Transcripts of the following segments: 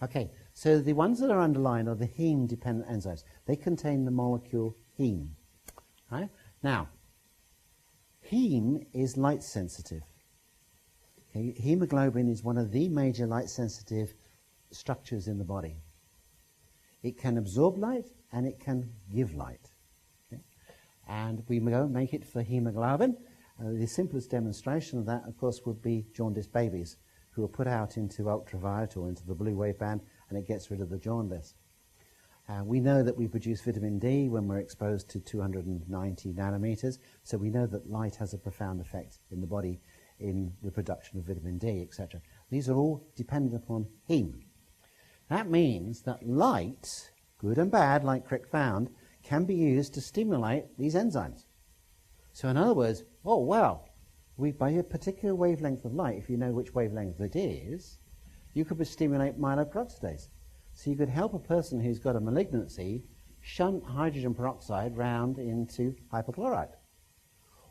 Okay, so the ones that are underlined are the heme-dependent enzymes. They contain the molecule heme. Right? Now, heme is light sensitive. Okay? Hemoglobin is one of the major light sensitive structures in the body. It can absorb light and it can give light. Okay? And we go make it for hemoglobin. The simplest demonstration of that, of course, would be jaundiced babies who are put out into ultraviolet or into the blue wave band, and it gets rid of the jaundice. We know that we produce vitamin D when we're exposed to 290 nanometers, so we know that light has a profound effect in the body in the production of vitamin D, etc. These are all dependent upon heme. That means that light, good and bad, like Crick found, can be used to stimulate these enzymes. So in other words, oh wow, by a particular wavelength of light, if you know which wavelength it is, you could stimulate myeloperoxidase. So you could help a person who's got a malignancy shunt hydrogen peroxide round into hypochlorite,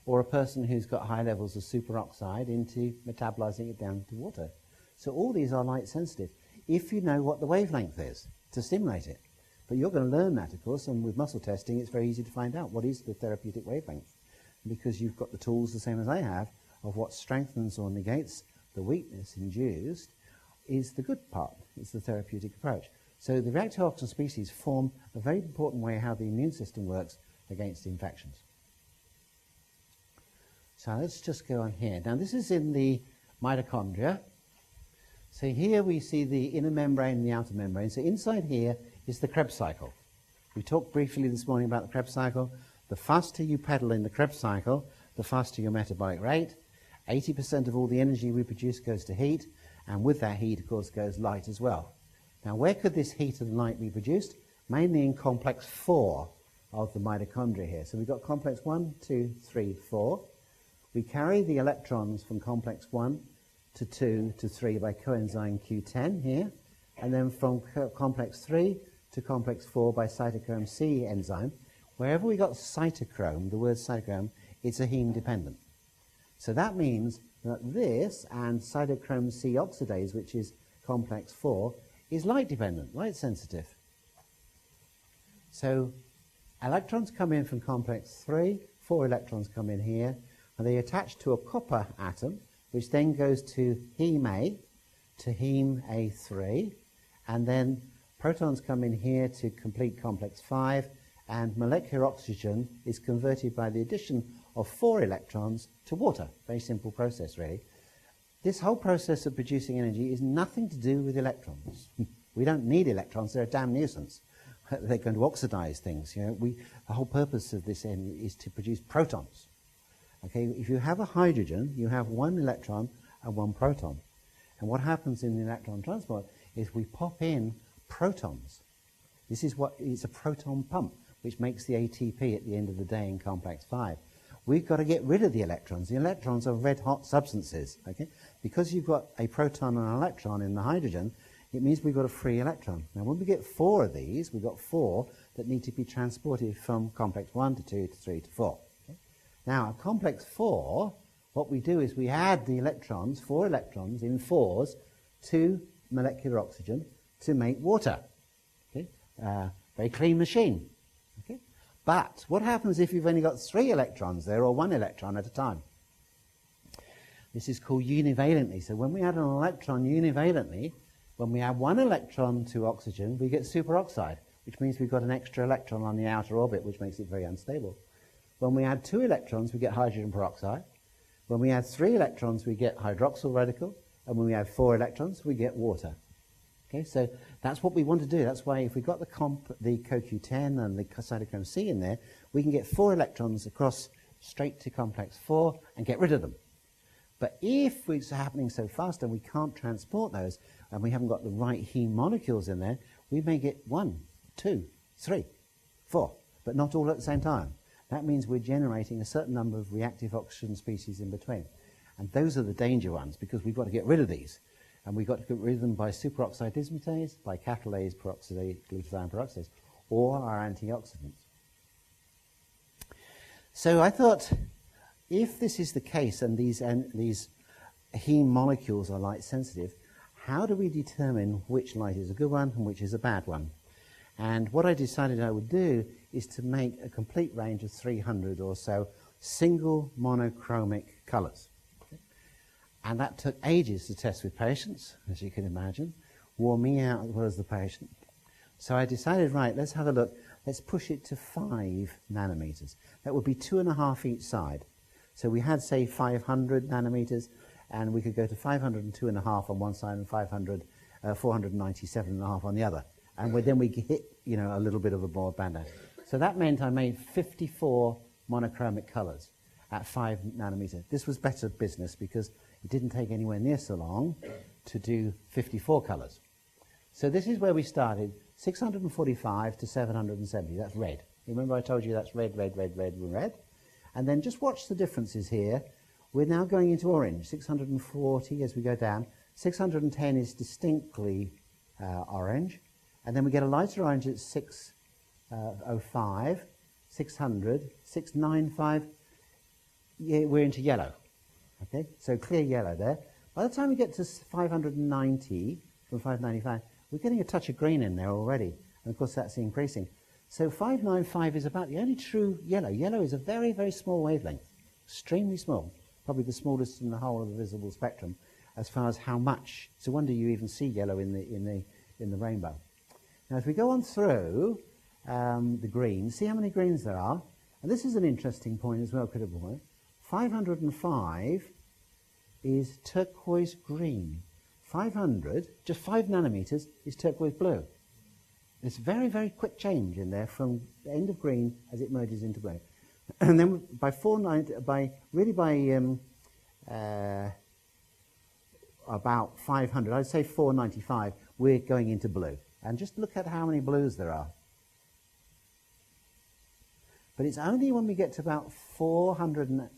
or a person who's got high levels of superoxide into metabolizing it down to water. So all these are light sensitive, if you know what the wavelength is to stimulate it. But you're going to learn that, of course, and with muscle testing it's very easy to find out what is the therapeutic wavelength, because you've got the tools the same as I have of what strengthens or negates the weakness induced is the good part, it's the therapeutic approach. So the reactive oxygen species form a very important way how the immune system works against infections. So let's just go on here. Now this is in the mitochondria. So here we see the inner membrane and the outer membrane. So inside here is the Krebs cycle. We talked briefly this morning about the Krebs cycle. The faster you pedal in the Krebs cycle, the faster your metabolic rate. 80% of all the energy we produce goes to heat, and with that heat, of course, goes light as well. Now, where could this heat and light be produced? Mainly in complex 4 of the mitochondria here. So we've got complex 1, 2, 3, 4. We carry the electrons from complex 1 to 2 to 3 by coenzyme Q10 here, and then from complex 3 to complex 4 by cytochrome C enzyme. Wherever we got cytochrome, the word cytochrome, it's a heme dependent. So that means that this and cytochrome C oxidase, which is complex 4, is light dependent, light sensitive. So electrons come in from complex 3, 4 electrons come in here, and they attach to a copper atom, which then goes to heme A, to heme A3, and then protons come in here to complete complex 5, and molecular oxygen is converted by the addition of 4 electrons to water. Very simple process, really. This whole process of producing energy is nothing to do with electrons. We don't need electrons, they're a damn nuisance. They're going to oxidize things. You know, the whole purpose of this is to produce protons. Okay, if you have a hydrogen, you have 1 electron and 1 proton. And what happens in the electron transport is we pop in protons. This is what is a proton pump, which makes the ATP at the end of the day in complex 5. We've got to get rid of the electrons. The electrons are red-hot substances. Okay? Because you've got a proton and an electron in the hydrogen, it means we've got a free electron. Now, when we get 4 of these, we've got 4 that need to be transported from complex 1 to 2 to 3 to 4. Okay? Now, at complex 4, what we do is we add the electrons, 4 electrons in 4s, to molecular oxygen to make water. Okay? Very clean machine. Okay? But what happens if you've only got 3 electrons there, or 1 electron at a time? This is called univalently. So when we add an electron univalently, when we add 1 electron to oxygen, we get superoxide, which means we've got an extra electron on the outer orbit, which makes it very unstable. When we add 2 electrons, we get hydrogen peroxide. When we add 3 electrons, we get hydroxyl radical. And when we add 4 electrons, we get water. Okay, so that's what we want to do. That's why if we've got the CoQ10 and the cytochrome C in there, we can get 4 electrons across straight to complex 4 and get rid of them. But if it's happening so fast and we can't transport those, and we haven't got the right heme molecules in there, we may get 1, 2, 3, 4, but not all at the same time. That means we're generating a certain number of reactive oxygen species in between. And those are the danger ones, because we've got to get rid of these. And we've got to get rid of them by superoxide dismutase, by catalase peroxidase, glutathione peroxidase, or our antioxidants. So I thought, if this is the case and these heme molecules are light sensitive, how do we determine which light is a good one and which is a bad one? And what I decided I would do is to make a complete range of 300 or so single monochromic colours. And that took ages to test with patients, as you can imagine, wore me out as well as the patient. So I decided, right, let's have a look. Let's push it to 5 nanometers. That would be 2.5 each side. So we had, say, 500 nanometers, and we could go to 502.5 on one side and 497.5 on the other. And then we hit, you know, a little bit of a broadband. So that meant I made 54 monochromic colors at 5 nanometer. This was better business because it didn't take anywhere near so long to do 54 colors. So this is where we started, 645 to 770. That's red. Remember I told you that's red, red, red, red, red? And then just watch the differences here. We're now going into orange, 640 as we go down. 610 is distinctly orange. And then we get a lighter orange at 605, 600, 695. Yeah, we're into yellow. Okay, so clear yellow there. By the time we get to 590 from 595, we're getting a touch of green in there already. And of course that's increasing. So 595 is about the only true yellow. Yellow is a very, very small wavelength, extremely small, probably the smallest in the whole of the visible spectrum as far as how much. It's a wonder you even see yellow in the rainbow. Now if we go on through the greens, see how many greens there are. And this is an interesting point as well, critical point. 505 is turquoise green. 500, just 5 nanometers, is turquoise blue. It's very, very quick change in there from the end of green as it merges into blue. And then by about 500, I'd say 495, we're going into blue. And just look at how many blues there are. But it's only when we get to about 400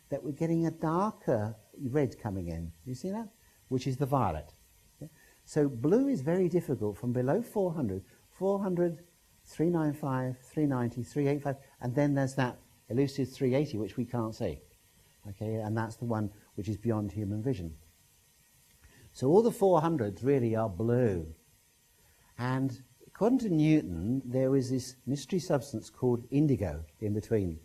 that we're getting a darker red coming in. You see that? Which is the violet. Okay? So blue is very difficult from below 400. 400, 395, 390, 385, and then there's that elusive 380 which we can't see. Okay, and that's the one which is beyond human vision. So all the 400s really are blue. And according to Newton, there was this mystery substance called indigo in between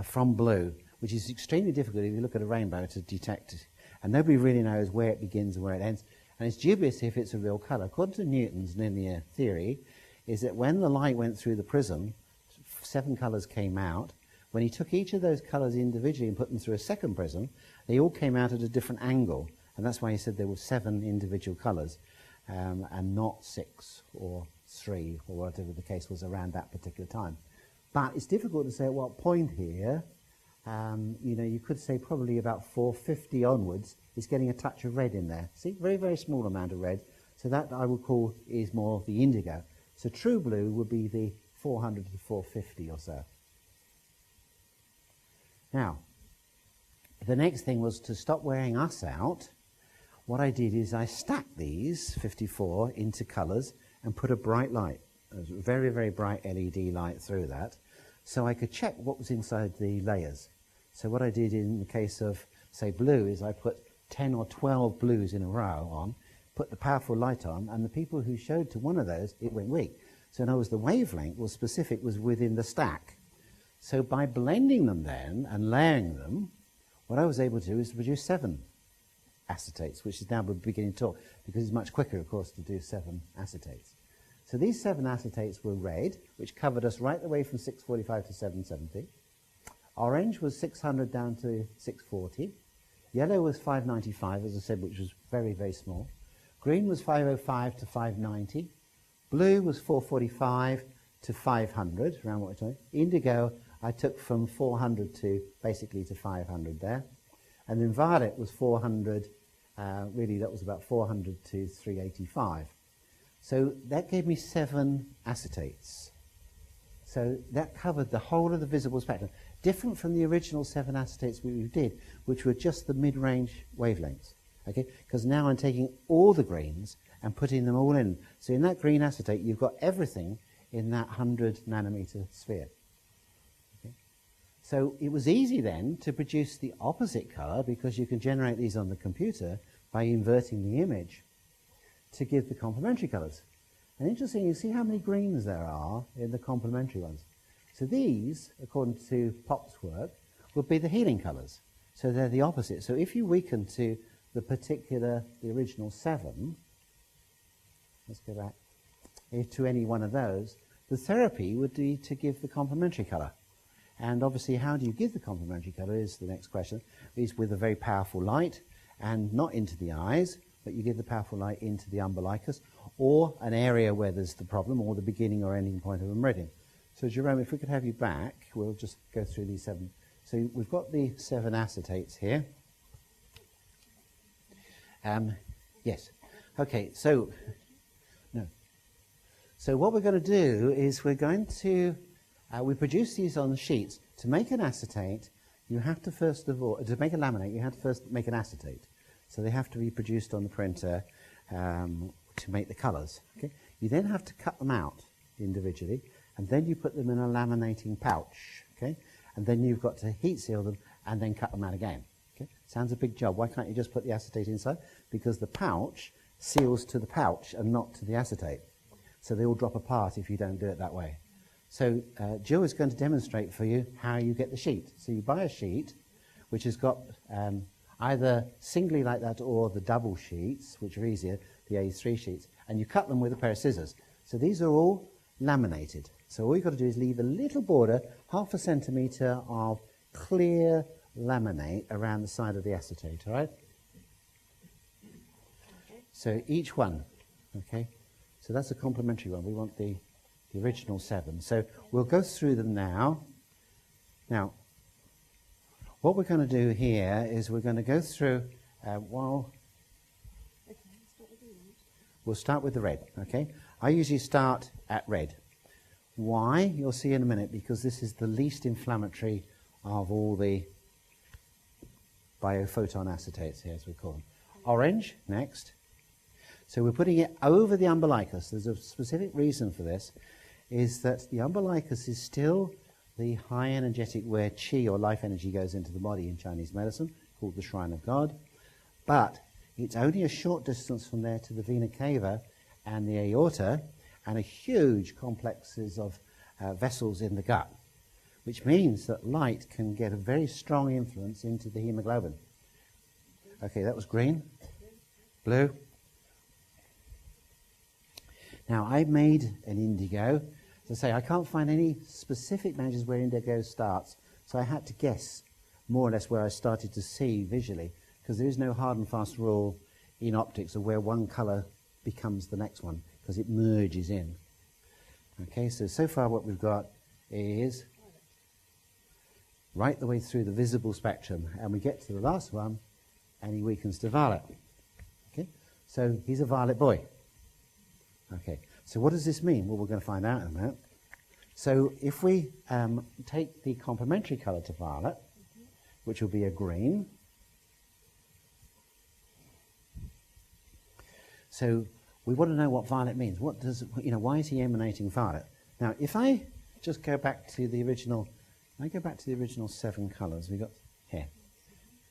from blue, which is extremely difficult if you look at a rainbow to detect. And nobody really knows where it begins and where it ends. And it's dubious if it's a real colour. According to Newton's linear theory, is that when the light went through the prism, 7 colours came out. When he took each of those colours individually and put them through a second prism, they all came out at a different angle. And that's why he said there were 7 individual colours and not 6 or 3 or whatever the case was around that particular time. But it's difficult to say at what point here. You know, you could say probably about 450 onwards, it's getting a touch of red in there. See, very, very small amount of red. So that I would call is more the indigo. So true blue would be the 400 to 450 or so. Now, the next thing was to stop wearing us out. What I did is I stacked these 54 into colours and put a bright light, a very, very bright LED light through that, so I could check what was inside the layers. So what I did in the case of, say, blue is I put 10 or 12 blues in a row on, put the powerful light on, and the people who showed to one of those, it went weak. So in other words, the wavelength was specific, was within the stack. So by blending them then and layering them, what I was able to do is to produce 7 acetates, which is now beginning to talk, because it's much quicker, of course, to do 7 acetates. So these 7 acetates were red, which covered us right the way from 645 to 770. Orange was 600 down to 640. Yellow was 595, as I said, which was very, very small. Green was 505 to 590. Blue was 445 to 500, around what we're talking. Indigo, I took from 400 to basically to 500 there. And then violet was 400, really that was about 400 to 385. So that gave me 7 acetates. So that covered the whole of the visible spectrum, different from the original 7 acetates we did, which were just the mid-range wavelengths. Okay, because now I'm taking all the greens and putting them all in. So in that green acetate, you've got everything in that 100 nanometer sphere. Okay? So it was easy then to produce the opposite color, because you can generate these on the computer by inverting the image to give the complementary colours. And interesting, you see how many greens there are in the complementary ones. So these, according to Pop's work, would be the healing colours. So they're the opposite. So if you weaken to the original 7, let's go back, to any one of those, the therapy would be to give the complementary colour. And obviously, how do you give the complementary colour is the next question, is with a very powerful light, and not into the eyes, but you give the powerful light into the umbilicus, or an area where there's the problem, or the beginning or ending point of a meridian. So Jerome, if we could have you back, we'll just go through these 7. So we've got the 7 acetates here. Yes. Okay, so, no. So what we're going to do is we're going to, we produce these on the sheets. To make an acetate, you have to first of all, to make a laminate, you have to first make an acetate. So they have to be produced on the printer to make the colours. Okay? You then have to cut them out individually, and then you put them in a laminating pouch. Okay? And then you've got to heat seal them and then cut them out again. Okay? Sounds a big job. Why can't you just put the acetate inside? Because the pouch seals to the pouch and not to the acetate. So they all drop apart if you don't do it that way. So Jill is going to demonstrate for you how you get the sheet. So you buy a sheet which has got either singly like that or the double sheets, which are easier, the A3 sheets, and you cut them with a pair of scissors. So these are all laminated. So all you've got to do is leave a little border, 1/2 centimetre of clear laminate around the side of the acetate, all right? So each one, okay? So that's a complementary one. We want the original 7. So we'll go through them now. Now, what we're going to do here is we're going to go through, we'll start with the red, okay? I usually start at red. Why? You'll see in a minute, because this is the least inflammatory of all the biophoton acetates here, as we call them. Orange, next. So we're putting it over the umbilicus. There's a specific reason for this, is that the umbilicus is still the high energetic where chi or life energy goes into the body in Chinese medicine, called the Shrine of God. But it's only a short distance from there to the vena cava and the aorta, and a huge complexes of vessels in the gut, which means that light can get a very strong influence into the hemoglobin. Okay, that was green. Blue. Now, I made an indigo. As I say, I can't find any specific measures where indigo starts, so I had to guess more or less where I started to see visually, because there is no hard and fast rule in optics of where one colour becomes the next one, because it merges in. Okay, so far what we've got is right the way through the visible spectrum, and we get to the last one, and he weakens to violet. Okay, so he's a violet boy. Okay, so what does this mean? Well, we're going to find out in a minute. So if we take the complementary colour to violet, which will be a green. So we want to know what violet means. What does, why is he emanating violet? Now, if I just go back to the original, 7 colours we got here.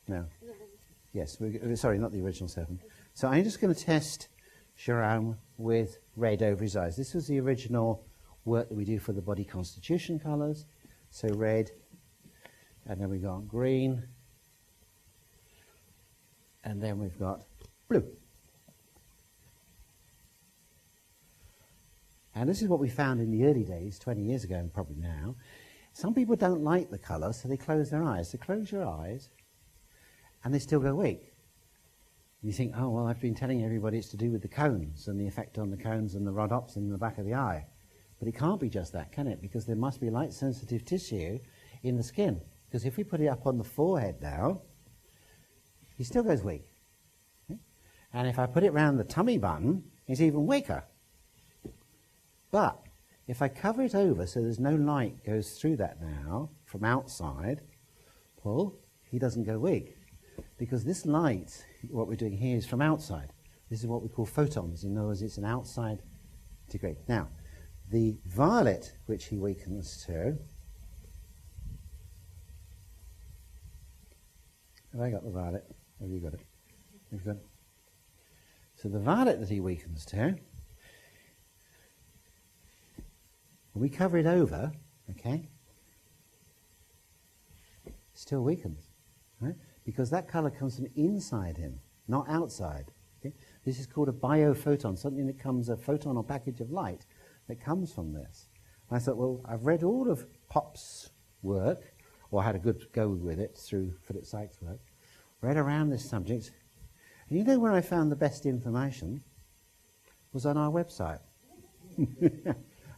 No. Yes, sorry, not the original 7. So I'm just going to test Jerome with red over his eyes. This was the original work that we do for the body constitution colours. So red, and then we've got green, and then we've got blue. And this is what we found in the early days, 20 years ago and probably now. Some people don't like the colour, so they close their eyes. So close your eyes, and they still go weak. You think, oh, well, I've been telling everybody it's to do with the cones and the effect on the cones and the rhodops in the back of the eye. But it can't be just that, can it? Because there must be light-sensitive tissue in the skin. Because if we put it up on the forehead now, he still goes weak. Okay? And if I put it around the tummy button, he's even weaker. But if I cover it over so there's no light goes through that now from outside, pull, he doesn't go weak. Because this light, what we're doing here, is from outside. This is what we call photons. In other words, it's an outside degree. Now, the violet, which he weakens to, have I got the violet? Have you got it? Have you got it? So the violet that he weakens to, we cover it over, okay, still weakens, right? Because that colour comes from inside him, not outside. Okay? This is called a biophoton, something that comes, a photon or package of light that comes from this. And I thought, well, I've read all of Pop's work, or had a good go with it through Philip Sykes' work, read around this subject, and you know where I found the best information? Was on our website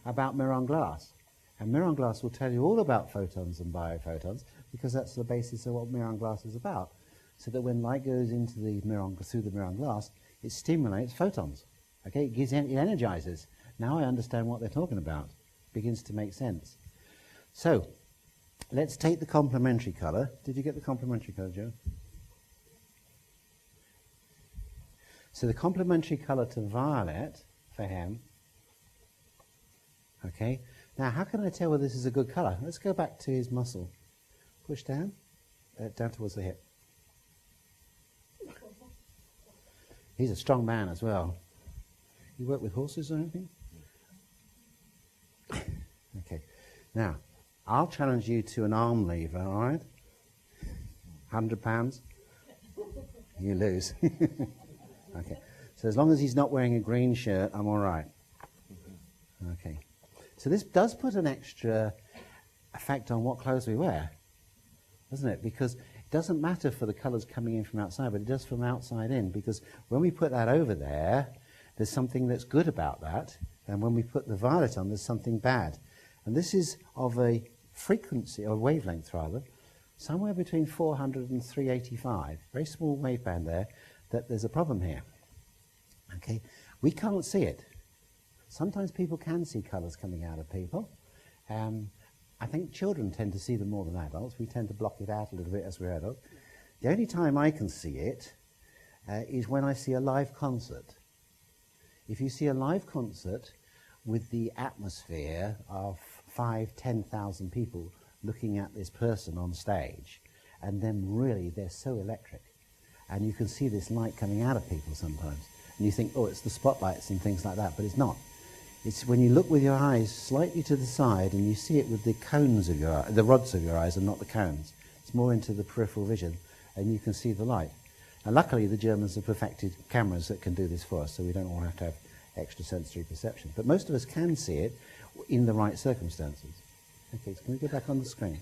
about mirror glass. And mirror glass will tell you all about photons and biophotons, because that's the basis of what mirror glass is about. So that when light goes into the mirror, through the mirror glass, it stimulates photons. Okay, it energizes. Now I understand what they're talking about. Begins to make sense. So, let's take the complementary colour. Did you get the complementary colour, Joe? So the complementary colour to violet for him. Okay. Now, how can I tell whether this is a good colour? Let's go back to his muscle. Push down. Down towards the hip. He's a strong man as well. You work with horses or anything? Okay. Now, I'll challenge you to an arm lever, all right? 100 pounds. You lose. Okay. So as long as he's not wearing a green shirt, I'm all right. Okay. So this does put an extra effect on what clothes we wear, doesn't it? Because it doesn't matter for the colours coming in from outside, but it does from outside in. Because when we put that over there, there's something that's good about that. And when we put the violet on, there's something bad. And this is of a frequency, or wavelength rather, somewhere between 400 and 385. Very small waveband there, that there's a problem here. Okay? We can't see it. Sometimes people can see colours coming out of people. I think children tend to see them more than adults. We tend to block it out a little bit as we're adults. The only time I can see it is when I see a live concert. If you see a live concert with the atmosphere of 5,000-10,000 people looking at this person on stage, and then really they're so electric, and you can see this light coming out of people sometimes, and you think, oh, it's the spotlights and things like that, but it's not. It's when you look with your eyes slightly to the side and you see it with the cones of your the rods of your eyes and not the cones. It's more into the peripheral vision, and you can see the light. And luckily the Germans have perfected cameras that can do this for us, so we don't all have to have extra sensory perception. But most of us can see it in the right circumstances. Okay, so can we go back on the screen?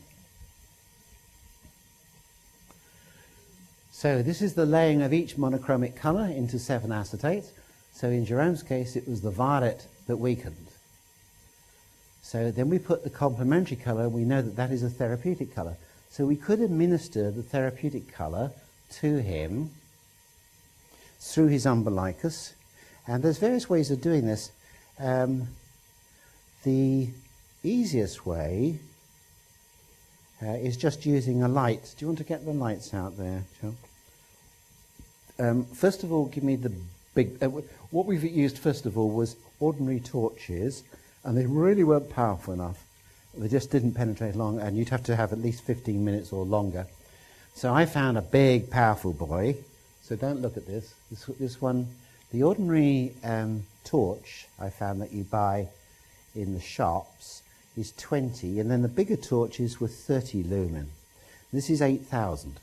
So this is the laying of each monochromic colour into 7 acetates. So in Jerome's case, it was the violet that weakened. So then we put the complementary colour, and we know that that is a therapeutic colour. So we could administer the therapeutic colour to him through his umbilicus. And there's various ways of doing this. The easiest way is just using a light. Do you want to get the lights out there, Joe? First of all, give me the big... what we've used first of all was ordinary torches, and they really weren't powerful enough. They just didn't penetrate long, and you'd have to have at least 15 minutes or longer. So I found a big, powerful boy. So don't look at this. This one, the ordinary torch I found that you buy in the shops is 20, and then the bigger torches were 30 lumen. This is 8,000.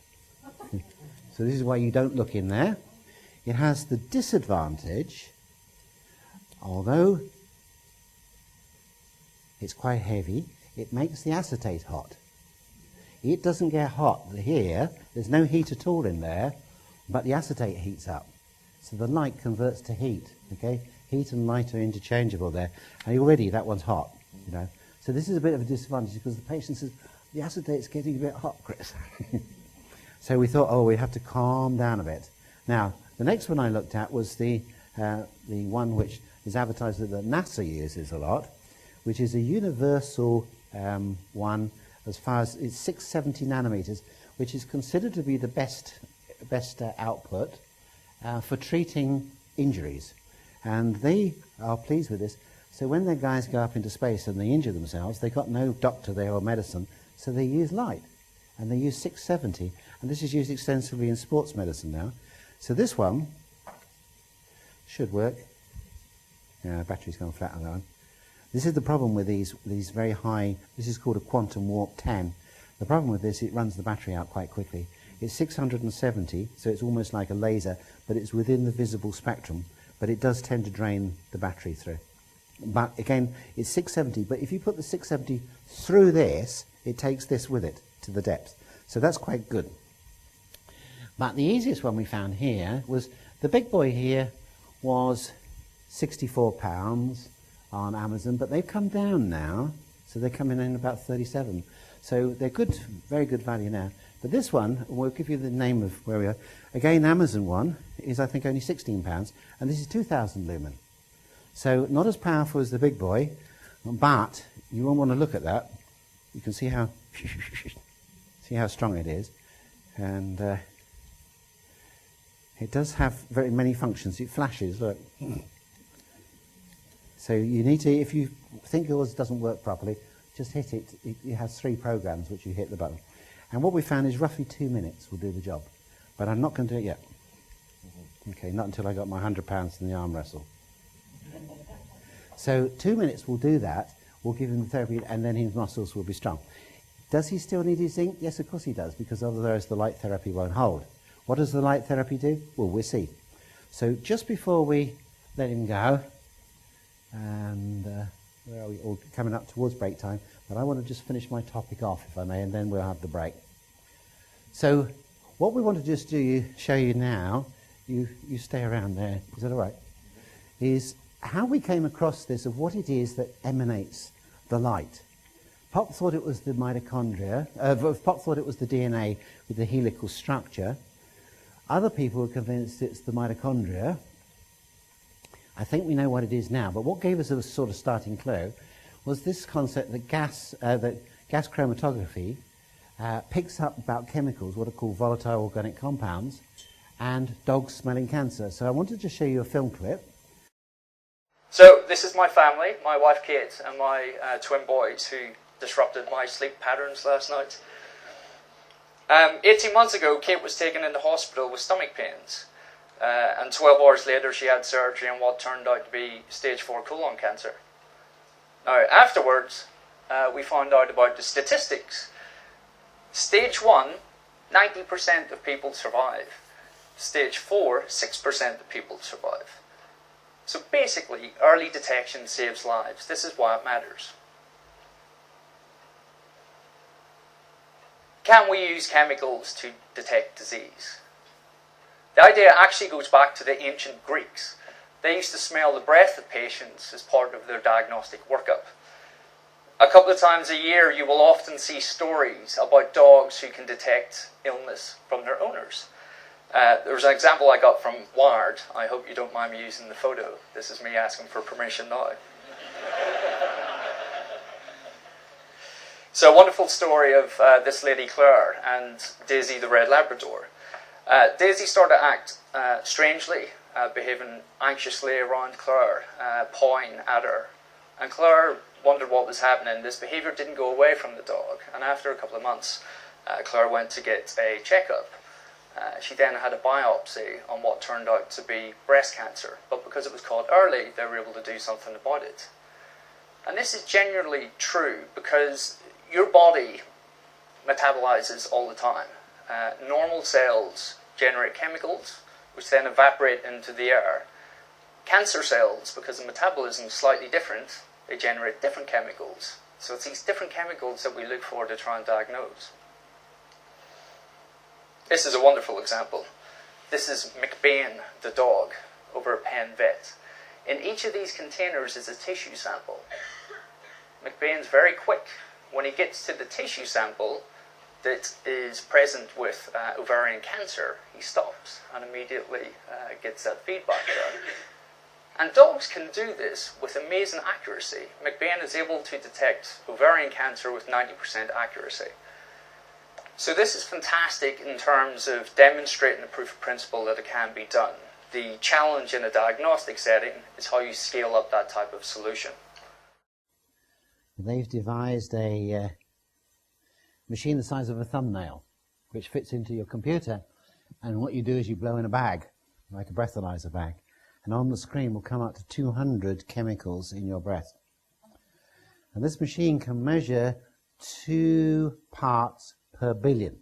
So this is why you don't look in there. It has the disadvantage, although it's quite heavy, it makes the acetate hot. It doesn't get hot here. There's no heat at all in there, but the acetate heats up. So the light converts to heat, okay? Heat and light are interchangeable there. And already that one's hot, you know. So this is a bit of a disadvantage because the patient says, the acetate's getting a bit hot, Chris. So we thought, oh, we have to calm down a bit. Now, the next one I looked at was the one which is advertised that NASA uses a lot, which is a universal one as far as it's 670 nanometers, which is considered to be the best output for treating injuries. And they are pleased with this. So when their guys go up into space and they injure themselves, they've got no doctor there or medicine, so they use light. And they use 670. And this is used extensively in sports medicine now. So this one Should work. Yeah, battery's gone flat on that one. This is the problem with these very high, this is called a quantum warp 10. The problem with this, it runs the battery out quite quickly. It's 670, so it's almost like a laser, but it's within the visible spectrum, but it does tend to drain the battery through. But again, it's 670, but if you put the 670 through this, it takes this with it to the depth. So that's quite good. But the easiest one we found here was, the big boy here was £64 on Amazon, but they've come down now, so they're coming in about 37. So they're good, very good value now. But this one, we'll give you the name of where we are. Again, Amazon one is, I think, only £16, and this is 2,000 lumen. So not as powerful as the big boy, but you won't want to look at that. You can see how strong it is, and it does have very many functions. It flashes, look. So you need to, if you think yours doesn't work properly, just hit it. It has 3 programs which you hit the button. And what we found is roughly 2 minutes will do the job. But I'm not going to do it yet. Okay, not until I got my £100 in the arm wrestle. So 2 minutes will do that. We'll give him the therapy, and then his muscles will be strong. Does he still need his zinc? Yes, of course he does, because otherwise the light therapy won't hold. What does the light therapy do? Well, we'll see. So just before we let him go, and where are we? All coming up towards break time, but I want to just finish my topic off, if I may, and then we'll have the break. So what we want to just show you now, you stay around there, is that all right, is how we came across this, of what it is that emanates the light. Pop thought it was the mitochondria, Pop thought it was the DNA with the helical structure. Other people were convinced it's the mitochondria. I think we know what it is now, but what gave us a sort of starting clue was this concept that gas chromatography picks up about chemicals, what are called volatile organic compounds, and dogs smelling cancer. So I wanted to show you a film clip. So this is my family, my wife Kate and my twin boys who disrupted my sleep patterns last night. 18 months ago, Kate was taken into hospital with stomach pains. And 12 hours later, she had surgery on what turned out to be stage 4 colon cancer. Now, afterwards, we found out about the statistics. Stage 1, 90% of people survive. Stage 4, 6% of people survive. So basically, early detection saves lives. This is why it matters. Can we use chemicals to detect disease? The idea actually goes back to the ancient Greeks. They used to smell the breath of patients as part of their diagnostic workup. A couple of times a year, you will often see stories about dogs who can detect illness from their owners. There's an example I got from Wired. I hope you don't mind me using the photo. This is me asking for permission now. So a wonderful story of this lady Claire and Daisy the Red Labrador. Daisy started to act strangely, behaving anxiously around Claire, pawing at her. And Claire wondered what was happening. This behaviour didn't go away from the dog. And after a couple of months, Claire went to get a checkup. She then had a biopsy on what turned out to be breast cancer. But because it was caught early, they were able to do something about it. And this is genuinely true because your body metabolizes all the time. Normal cells generate chemicals, which then evaporate into the air. Cancer cells, because the metabolism is slightly different, they generate different chemicals. So it's these different chemicals that we look for to try and diagnose. This is a wonderful example. This is McBain, the dog, over at Penn Vet. In each of these containers is a tissue sample. McBain's very quick. When he gets to the tissue sample that is present with ovarian cancer, he stops and immediately gets that feedback there. And dogs can do this with amazing accuracy. McBain is able to detect ovarian cancer with 90% accuracy. So this is fantastic in terms of demonstrating the proof of principle that it can be done. The challenge in a diagnostic setting is how you scale up that type of solution. They've devised a machine the size of a thumbnail, which fits into your computer, and what you do is you blow in a bag, like a breathalyzer bag, and on the screen will come up to 200 chemicals in your breath. And this machine can measure 2 parts per billion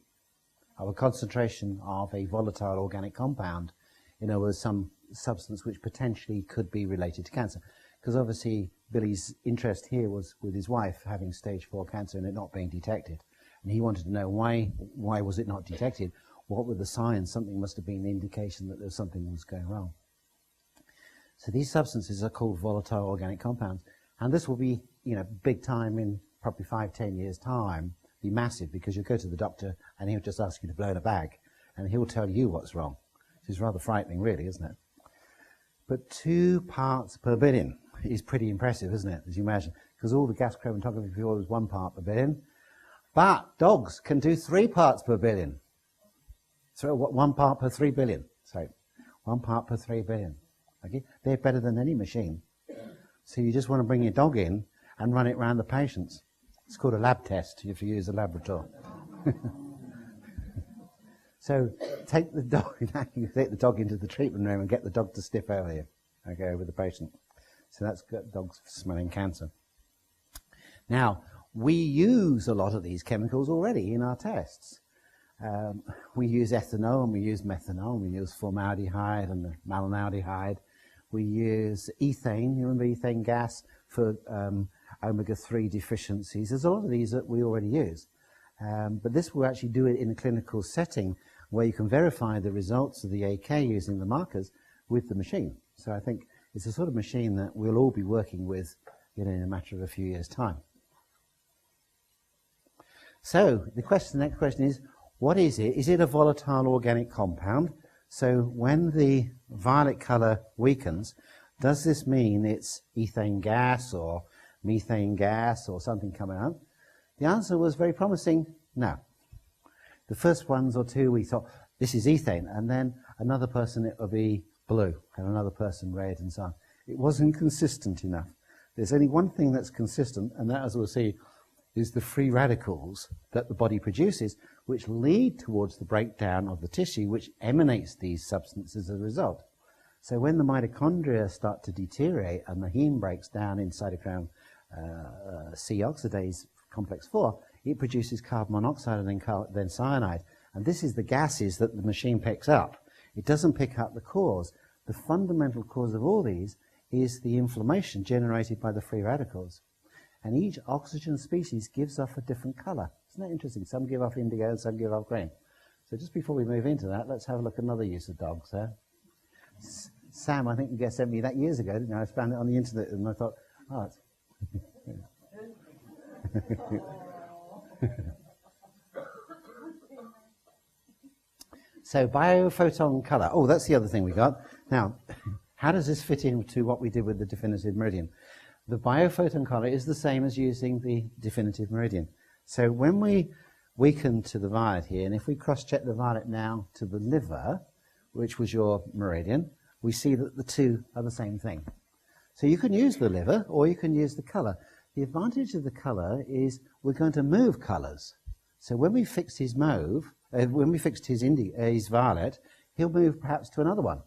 of a concentration of a volatile organic compound, in other words, some substance which potentially could be related to cancer. Because obviously Billy's interest here was with his wife having stage 4 cancer and it not being detected. And he wanted to know why was it not detected? What were the signs? Something must have been an indication that there was something was going wrong. So these substances are called volatile organic compounds. And this will be, big time in probably 5-10 years' time, be massive, because you'll go to the doctor and he'll just ask you to blow in a bag and he'll tell you what's wrong. Which is rather frightening, really, isn't it? But 2 parts per billion is pretty impressive, isn't it, as you imagine? Because all the gas chromatography before was 1 part per billion. But dogs can do 3 parts per billion. So 1 part per 3 billion. So 1 part per 3 billion. Okay? They're better than any machine. So you just want to bring your dog in and run it around the patients. It's called a lab test if you use a laboratory. So take the dog into the treatment room and get the dog to sniff over you, okay, over the patient. So that's got dogs smelling cancer. Now, we use a lot of these chemicals already in our tests. We use ethanol, and we use methanol, we use formaldehyde and malonaldehyde. We use ethane, you remember ethane gas, for omega-3 deficiencies. There's a lot of these that we already use. But this will actually do it in a clinical setting where you can verify the results of the AK using the markers with the machine. So I think it's a sort of machine that we'll all be working with in a matter of a few years' time. So the next question is, what is it? Is it a volatile organic compound? So when the violet color weakens, does this mean it's ethane gas or methane gas or something coming out? The answer was very promising, no. The first ones or two we thought, this is ethane, and then another person it will be blue, and another person red, and so on. It wasn't consistent enough. There's only one thing that's consistent, and that, as we'll see, is the free radicals that the body produces, which lead towards the breakdown of the tissue, which emanates these substances as a result. So when the mitochondria start to deteriorate and the heme breaks down in cytochrome C oxidase complex 4, it produces carbon monoxide and then cyanide. And this is the gases that the machine picks up. It doesn't pick up the cause. The fundamental cause of all these is the inflammation generated by the free radicals. And each oxygen species gives off a different color. Isn't that interesting? Some give off indigo and some give off green. So just before we move into that, let's have a look at another use of dogs there. Sam, I think you guys sent me that years ago, didn't you? I found it on the internet and I thought, oh, it's... So biophoton color. Oh, that's the other thing we got. Now, how does this fit into what we did with the definitive meridian? The biophoton color is the same as using the definitive meridian. So when we weaken to the violet here, and if we cross-check the violet now to the liver, which was your meridian, we see that the two are the same thing. So you can use the liver or you can use the color. The advantage of the color is we're going to move colors. So when we fixed his mauve, when we fixed his violet, he'll move perhaps to another one.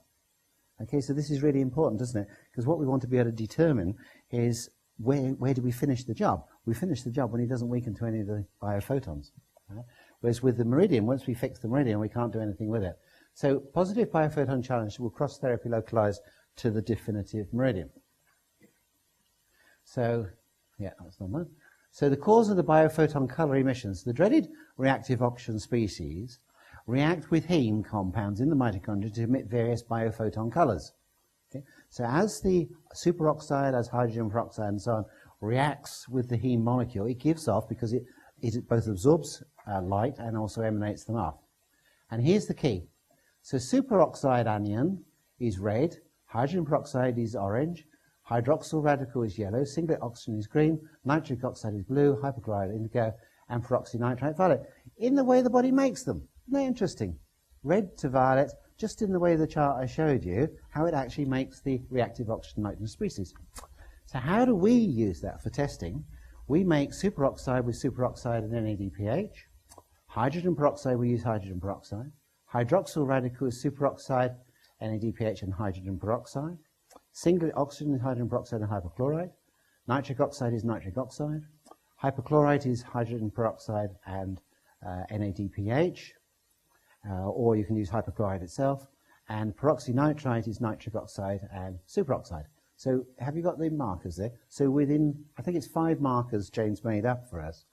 Okay, so this is really important, isn't it? Because what we want to be able to determine is where do we finish the job? We finish the job when he doesn't weaken to any of the biophotons. Right? Whereas with the meridian, once we fix the meridian, we can't do anything with it. So positive biophoton challenge will cross-therapy localize to the definitive meridian. So, yeah, that's not one. So the cause of the biophoton color emissions, the dreaded reactive oxygen species react with heme compounds in the mitochondria to emit various biophoton colors. Okay? So as the superoxide, as hydrogen peroxide and so on, reacts with the heme molecule, it gives off, because it both absorbs light and also emanates them off. And here's the key. So superoxide anion is red, hydrogen peroxide is orange, hydroxyl radical is yellow, singlet oxygen is green, nitric oxide is blue, hypochlorite indigo, and peroxynitrite violet, in the way the body makes them. Isn't that interesting? Red to violet, just in the way the chart I showed you, how it actually makes the reactive oxygen nitrogen species. So how do we use that for testing? We make superoxide with superoxide and NADPH. Hydrogen peroxide, we use hydrogen peroxide. Hydroxyl radical is superoxide, NADPH, and hydrogen peroxide. Single oxygen is hydrogen peroxide and hypochlorite. Nitric oxide is nitric oxide. Hypochlorite is hydrogen peroxide and NADPH, or you can use hypochlorite itself. And peroxynitrite is nitric oxide and superoxide. So have you got the markers there? So within, I think it's 5 markers Jane's made up for us,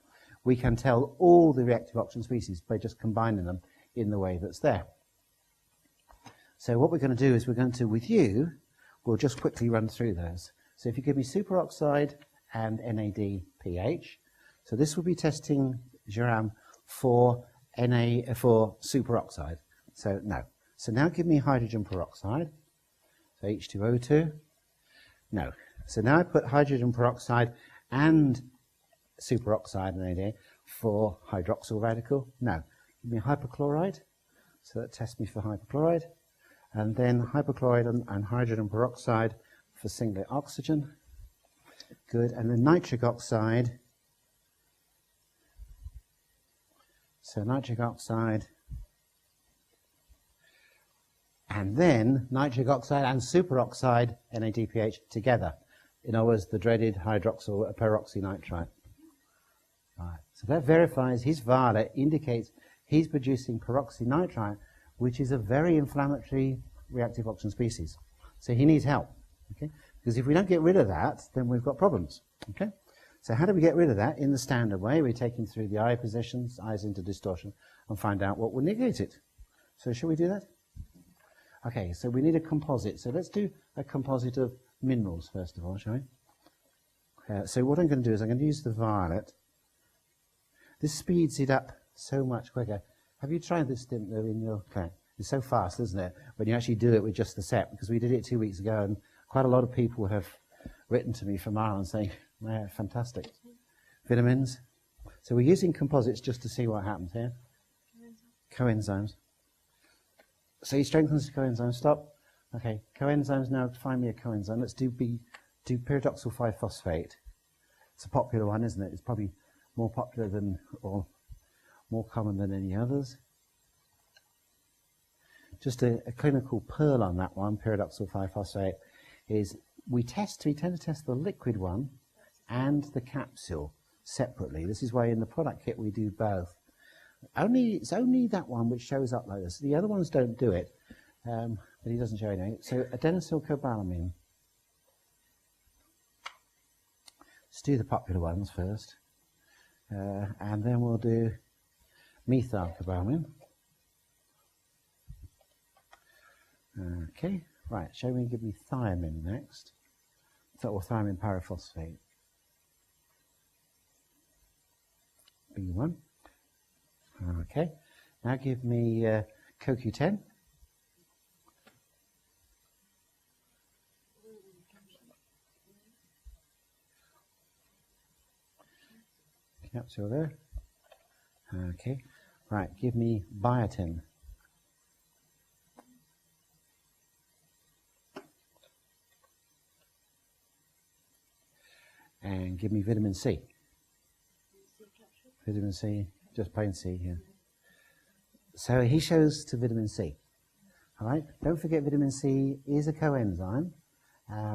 we can tell all the reactive oxygen species by just combining them in the way that's there. So what we're going to do is we're going to, with you, we'll just quickly run through those. So if you give me superoxide and NADPH, so this will be testing Jérôme for superoxide. So no. So now give me hydrogen peroxide. So H2O2. No. So now I put hydrogen peroxide and superoxide and NAD for hydroxyl radical. No. Give me hypochlorite. So that tests me for hypochlorite. And then hypochlorite and hydrogen peroxide for singlet oxygen. Good. And then nitric oxide. So nitric oxide. And then nitric oxide and superoxide, NADPH, together. In other words, the dreaded hydroxyl peroxynitrite. Right. So that verifies his violet indicates he's producing peroxynitrite, which is a very inflammatory reactive oxygen species. So he needs help. Okay? Because if we don't get rid of that, then we've got problems. Okay? So how do we get rid of that? In the standard way, we take him through the eye positions, eyes into distortion, and find out what will negate it. So shall we do that? Okay, so we need a composite. So let's do a composite of minerals first of all, shall we? So what I'm going to do is I'm going to use the violet. This speeds it up so much quicker. Have you tried this in your class? It's so fast, isn't it, when you actually do it with just the set? Because we did it 2 weeks ago, and quite a lot of people have written to me from Ireland saying, yeah, fantastic. Vitamins. So we're using composites just to see what happens here. Coenzymes. So he strengthens the coenzyme. Stop. Okay, coenzymes now. Find me a coenzyme. Let's do pyridoxal 5-phosphate. It's a popular one, isn't it? It's probably more popular than, or more common than any others. Just a clinical pearl on that one, pyridoxal 5-phosphate, is we tend to test the liquid one and the capsule separately. This is why in the product kit we do both. It's only that one which shows up like this. The other ones don't do it, but he doesn't show anything. So adenosylcobalamin. Let's do the popular ones first, and then we'll do methylcobalamin. Okay, right. Shall we give me thiamine next? Or thiamine pyrophosphate. B1. Okay, now give me CoQ10. Capsule there. Okay, right, give me biotin. And give me vitamin C. Vitamin C. Just plain C here. So he shows to vitamin C. All right. Don't forget vitamin C is a coenzyme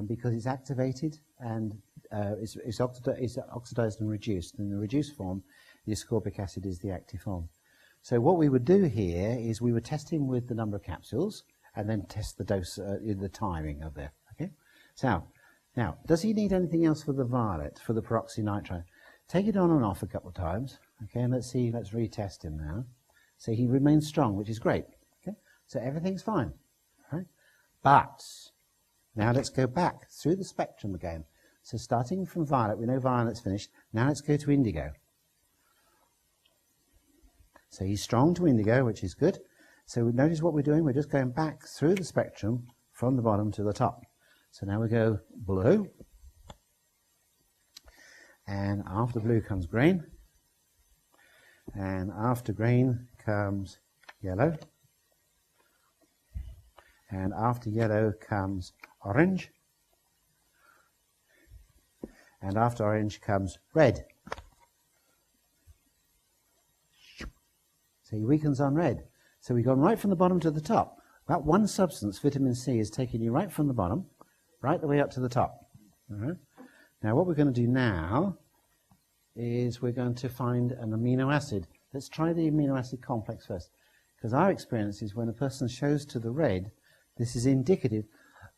because it's activated and it's oxidized and reduced. In the reduced form, the ascorbic acid is the active form. So what we would do here is we would test him with the number of capsules and then test the dose, the timing of it. Okay. So now, does he need anything else for the violet, for the peroxynitrite? Take it on and off a couple of times. Okay, and let's retest him now. So he remains strong, which is great. Okay, so everything's fine. Right? But now let's go back through the spectrum again. So starting from violet, we know violet's finished. Now let's go to indigo. So he's strong to indigo, which is good. So notice what we're doing. We're just going back through the spectrum from the bottom to the top. So now we go blue. And after blue comes green. And after green comes yellow. And after yellow comes orange. And after orange comes red. So he weakens on red. So we've gone right from the bottom to the top. That one substance, vitamin C, is taking you right from the bottom right the way up to the top. All right? Now what we're going to do now is we're going to find an amino acid. Let's try the amino acid complex first, because our experience is when a person shows to the red, this is indicative.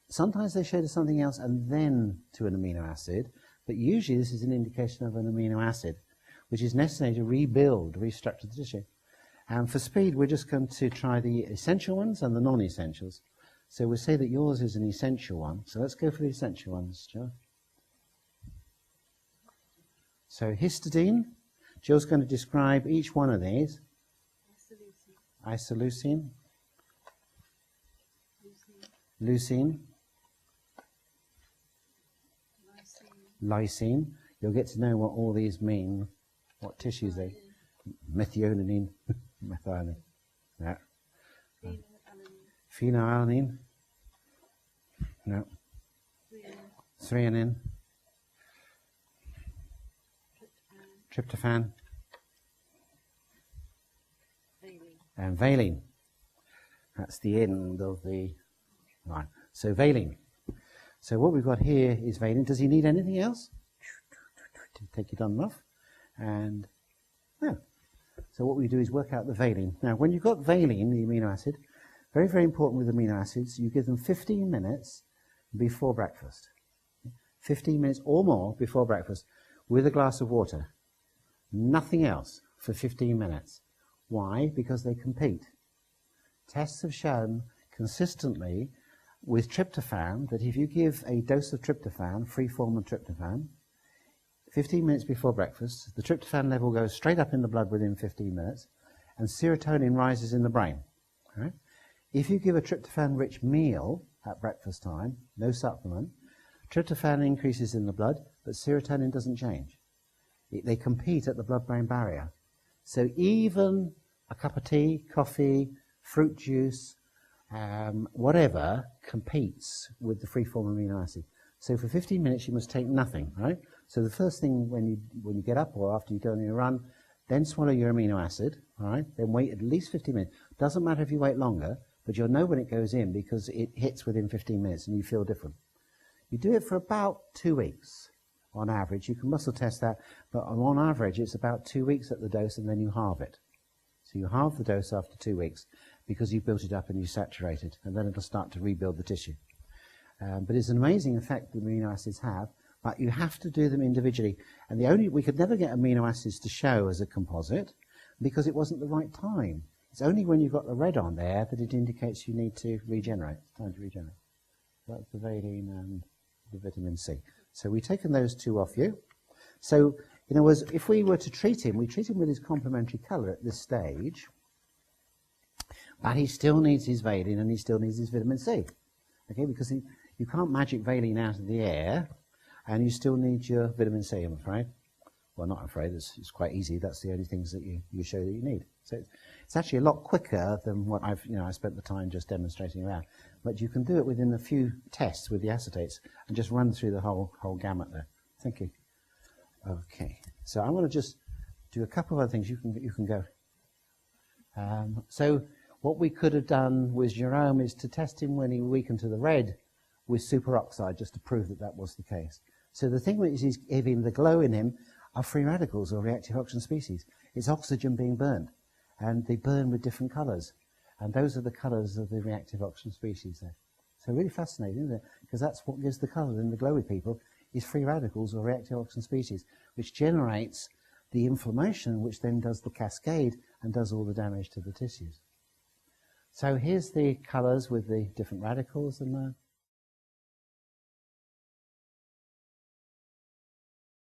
Sometimes they show to something else and then to an amino acid, but usually this is an indication of an amino acid, which is necessary to rebuild, restructure the tissue. And for speed, we're just going to try the essential ones and the non-essentials. So we'll say that yours is an essential one. So let's go for the essential ones, Joe. So histidine, Jill's going to describe each one of these. Isoleucine. Leucine. Lysine. You'll get to know what all these mean, what tissues they... Methionine. Methionine. Yeah. Phenylalanine. No. Threonine. Tryptophan. And valine. That's the end of the... Right. So valine. So what we've got here is valine. Does he need anything else? Take your thumb off. And no. So what we do is work out the valine. Now, when you've got valine, the amino acid, very, very important with amino acids, you give them 15 minutes before breakfast. 15 minutes or more before breakfast with a glass of water. Nothing else for 15 minutes. Why? Because they compete. Tests have shown consistently with tryptophan that if you give a dose of tryptophan, free form of tryptophan, 15 minutes before breakfast, the tryptophan level goes straight up in the blood within 15 minutes, and serotonin rises in the brain. Right? If you give a tryptophan-rich meal at breakfast time, no supplement, tryptophan increases in the blood, but serotonin doesn't change. They compete at the blood-brain barrier. So even a cup of tea, coffee, fruit juice, whatever, competes with the free-form amino acid. So for 15 minutes you must take nothing, right? So the first thing when you get up or after you go on your run, then swallow your amino acid, all right? Then wait at least 15 minutes. Doesn't matter if you wait longer, but you'll know when it goes in because it hits within 15 minutes and you feel different. You do it for about 2 weeks on average. You can muscle test that, but on average it's about 2 weeks at the dose and then you halve it. So you halve the dose after 2 weeks because you've built it up and you saturate it, and then it'll start to rebuild the tissue. But it's an amazing effect that amino acids have, but you have to do them individually. And we could never get amino acids to show as a composite because it wasn't the right time. It's only when you've got the red on there that it indicates you need to regenerate. It's time to regenerate. That's the valine and the vitamin C. So we've taken those two off you. So, in other words, if we were to treat him, we treat him with his complementary colour at this stage, but he still needs his valine and he still needs his vitamin C. Okay, because you can't magic valine out of the air, and you still need your vitamin C, I'm afraid. Well, not afraid, it's quite easy. That's the only things that you show that you need. So it's actually a lot quicker than what I spent the time just demonstrating around. But you can do it within a few tests with the acetates and just run through the whole gamut there. Thank you. Okay, so I'm going to just do a couple of other things. You can go. So what we could have done with Jerome is to test him when he weakened to the red with superoxide, just to prove that was the case. So the thing which is giving the glow in him are free radicals or reactive oxygen species. It's oxygen being burned, and they burn with different colours. And those are the colours of the reactive oxygen species there. So really fascinating, isn't it? Because that's what gives the colour in the glow with people, is free radicals or reactive oxygen species, which generates the inflammation, which then does the cascade and does all the damage to the tissues. So here's the colours with the different radicals and